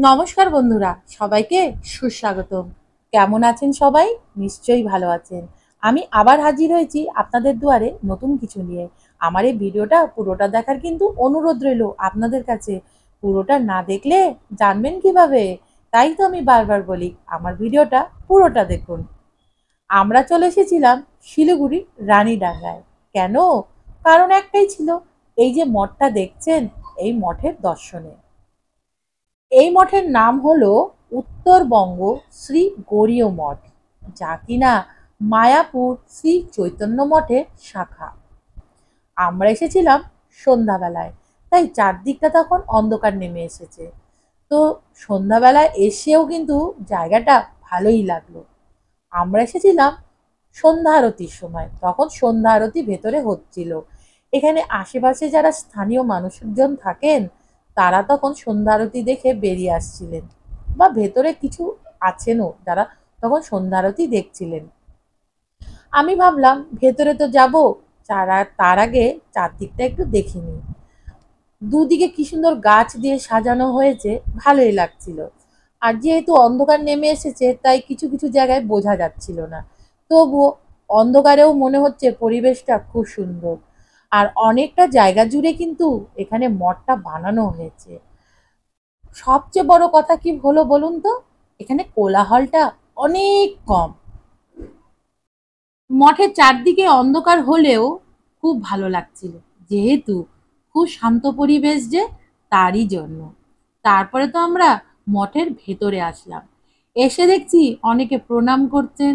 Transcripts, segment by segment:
নমস্কার বন্ধুরা, সবাইকে সুস্বাগতম। কেমন আছেন সবাই? নিশ্চয়ই ভালো আছেন। আমি আবার হাজির হয়েছি আপনাদের দুয়ারে নতুন কিছু নিয়ে। আমার এই ভিডিওটা পুরোটা দেখার কিন্তু অনুরোধ রইল আপনাদের কাছে। পুরোটা না দেখলে জানবেন কিভাবে? তাই তো আমি বারবার বলি আমার ভিডিওটা পুরোটা দেখুন। আমরা চলে এসেছিলাম শিলিগুড়ির রানীডাঙ্গায়। কেন? কারণ একটাই ছিল, এই যে মঠটা দেখছেন, এই মঠের দর্শনে। এই মঠের নাম হলো উত্তরবঙ্গ শ্রী গৌড়ীয় মঠ, যা কিনা মায়াপুর শ্রী চৈতন্য মঠের শাখা। আমরা এসেছিলাম সন্ধ্যাবেলায়, তাই চারদিকটা তখন অন্ধকার নেমে এসেছে। তো সন্ধ্যাবেলায় এসেও কিন্তু জায়গাটা ভালোই লাগলো। আমরা এসেছিলাম সন্ধ্যা আরতির সময়, তখন সন্ধ্যা আরতি ভেতরে হচ্ছিল। এখানে আশেপাশে যারা স্থানীয় মানুষজন থাকেন, তারা তখন সন্ধ্যা আরতি দেখে বেরিয়ে আসছিলেন, বা ভেতরে কিছু আছেনও যারা তখন সন্ধ্যা আরতি দেখছিলেন। আমি ভাবলাম ভেতরে তো যাব, তার আগে চারদিকটা একটু দেখে নিই। দুদিকে কি সুন্দর গাছ দিয়ে সাজানো হয়েছে, ভালোই লাগছিল। আর যেহেতু অন্ধকার নেমে এসেছে, তাই কিছু কিছু জায়গায় বোঝা যাচ্ছিল না। তবুও অন্ধকারেও মনে হচ্ছে পরিবেশটা খুব সুন্দর। আর অনেকটা জায়গা জুড়ে কিন্তু এখানে মঠটা বানানো হয়েছে। সবচেয়ে বড় কথা কি হলো বলুন তো, এখানে কোলাহলটা অনেক কম। মঠের চারদিকে অন্ধকার হলেও খুব ভালো লাগছিল, যেহেতু খুব শান্ত পরিবেশ যে, তারই জন্য। তারপরে তো আমরা মঠের ভেতরে আসলাম। এসে দেখছি অনেকে প্রণাম করছেন,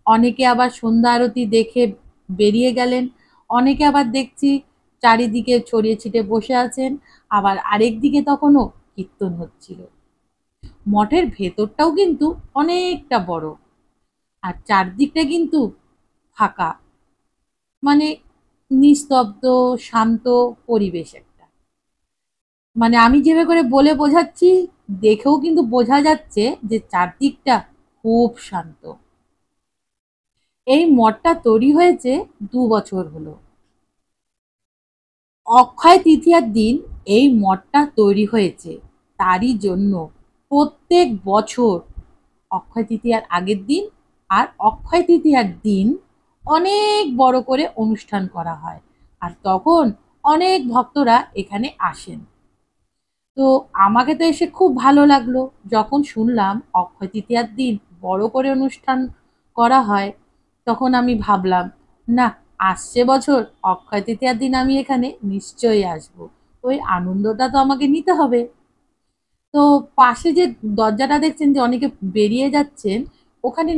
অনেকে আবার সন্ধ্যা আরতি দেখে বেরিয়ে গেলেন, অনেকে আবার দেখছি চারিদিকে ছড়িয়ে ছিটে বসে আছেন, আবার আরেক দিকে তখনও কীর্তন হচ্ছিল। মঠের ভেতরটাও কিন্তু অনেকটা বড়, আর চারদিকটা কিন্তু ফাঁকা, মানে নিস্তব্ধ শান্ত পরিবেশ একটা। মানে আমি যেভাবে করে বলে বোঝাচ্ছি, দেখেও কিন্তু বোঝা যাচ্ছে যে চারদিকটা খুব শান্ত। এই মঠটা তৈরি হয়েছে 2 বছর হলো। অক্ষয় তৃতীয়ার দিন এই মঠটা তৈরি হয়েছে, তারই জন্য প্রত্যেক বছর অক্ষয় তৃতীয়ার আগের দিন আর অক্ষয় তৃতীয়ার দিন অনেক বড় করে অনুষ্ঠান করা হয়, আর তখন অনেক ভক্তরা এখানে আসেন। তো আমাকে তো এসে খুব ভালো লাগলো যখন শুনলাম অক্ষয় তৃতীয়ার দিন বড় করে অনুষ্ঠান করা হয়। তখন আমি ভাবলাম, না, আসছে বছর অক্ষয় তৃতীয়ার দিন আমি এখানে নিশ্চয়ই আসবো, ওই আনন্দটা তো আমাকে নিতে হবে। তো পাশে যে দরজাটা দেখছেন যে অনেকে বেরিয়ে যাচ্ছেন, ওখানে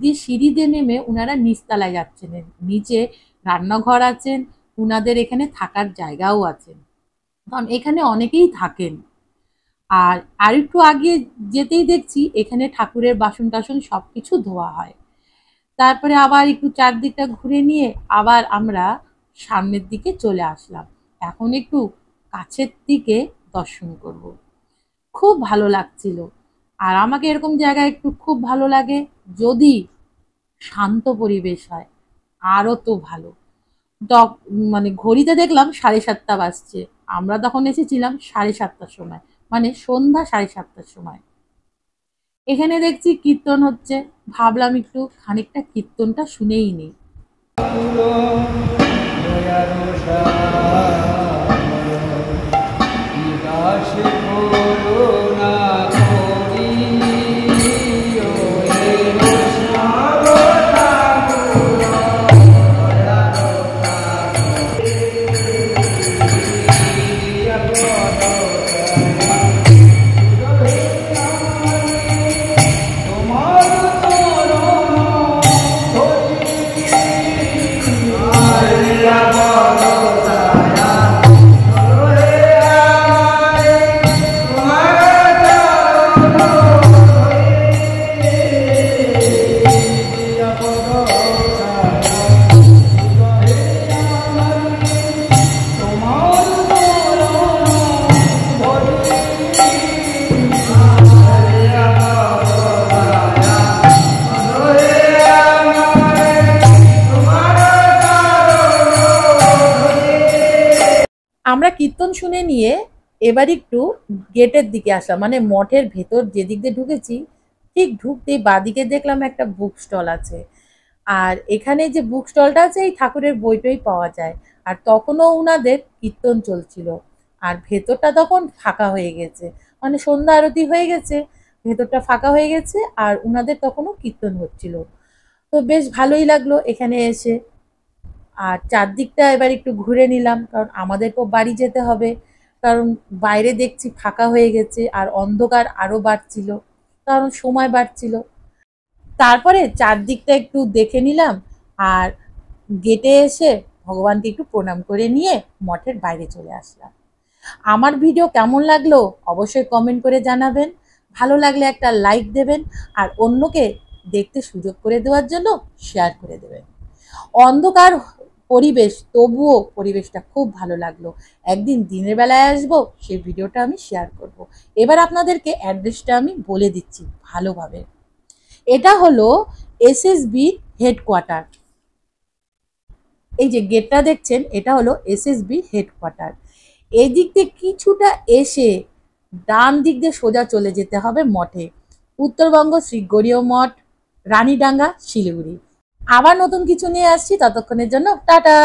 দিয়ে সিঁড়ি দিয়ে নেমে ওনারা নিচতলায় যাচ্ছেন। নিচে রান্নাঘর আছেন, ওনাদের এখানে থাকার জায়গাও আছে, কারণ এখানে অনেকেই থাকেন। আর আরেকটু আগে যেতেই দেখছি এখানে ঠাকুরের বাসন টাসন সবকিছু ধোয়া হয়। তারপরে আবার একটু চারদিকটা ঘুরে নিয়ে আবার আমরা সামনের দিকে চলে আসলাম। এখন একটু কাছের দিকে দর্শন করব। খুব ভালো লাগছিল। আর আমাকে এরকম জায়গায় একটু খুব ভালো লাগে, যদি শান্ত পরিবেশ হয় আরও তো ভালো। মানে ঘড়িতে দেখলাম 7:30 বাজছে। আমরা তখন এসেছিলাম 7:30টার সময়, মানে সন্ধ্যা 7:30টার সময়। এখানে দেখছি কীর্তন হচ্ছে, ভাবলাম একটু খানিকটা কীর্তনটা শুনেই নিই। আমরা কীর্তন শুনে নিয়ে এবার একটু গেটের দিকে আসলাম, মানে মঠের ভেতর যেদিক দিয়ে ঢুকেছি ঠিক ঢুকতেই বাঁদিকে দেখলাম একটা বুক স্টল আছে। আর এখানে যে বুক স্টলটা আছে এই ঠাকুরের বই টই পাওয়া যায়। আর তখনও উনাদের কীর্তন চলছিল। আর ভেতরটা তখন ফাঁকা হয়ে গেছে, মানে সন্ধ্যা আরতি হয়ে গেছে, ভেতরটা ফাঁকা হয়ে গেছে আর উনাদের তখনও কীর্তন হচ্ছিল। তো বেশ ভালোই লাগলো এখানে এসে। আর চারদিকটা এবার একটু ঘুরে নিলাম, কারণ আমাদেরকেও বাড়ি যেতে হবে। কারণ বাইরে দেখছি ফাঁকা হয়ে গেছে আর অন্ধকার আরও বাড়ছিল, কারণ সময় বাড়ছিল। তারপরে চারদিকটা একটু দেখে নিলাম আর গেটে এসে ভগবানকে একটু প্রণাম করে নিয়ে মঠের বাইরে চলে আসলাম। আমার ভিডিও কেমন লাগলো অবশ্যই কমেন্ট করে জানাবেন। ভালো লাগলে একটা লাইক দেবেন আর অন্যকে দেখতে সুযোগ করে দেওয়ার জন্য শেয়ার করে দেবেন। অন্ধকার পরিবেশ, তবুও পরিবেশটা খুব ভালো লাগলো। একদিন দিনের বেলায় আসবো, সেই ভিডিওটা আমি শেয়ার করব। এবার আপনাদেরকে অ্যাড্রেসটা আমি বলে দিচ্ছি ভালোভাবে। এটা হলো এসএসবি হেডকোয়ার্টার। এই যে গেটটা দেখছেন এটা হলো এসএসবি হেডকোয়ার্টার। এই দিক দিয়ে কিছুটা এসে ডান দিক দিয়ে সোজা চলে যেতে হবে মঠে। উত্তরবঙ্গ শ্রী গৌরীয় মঠ, রানীডাঙ্গা, শিলিগুড়ি। আবার নতুন কিছু নিয়ে আসছি, ততক্ষণের জন্য টাটা।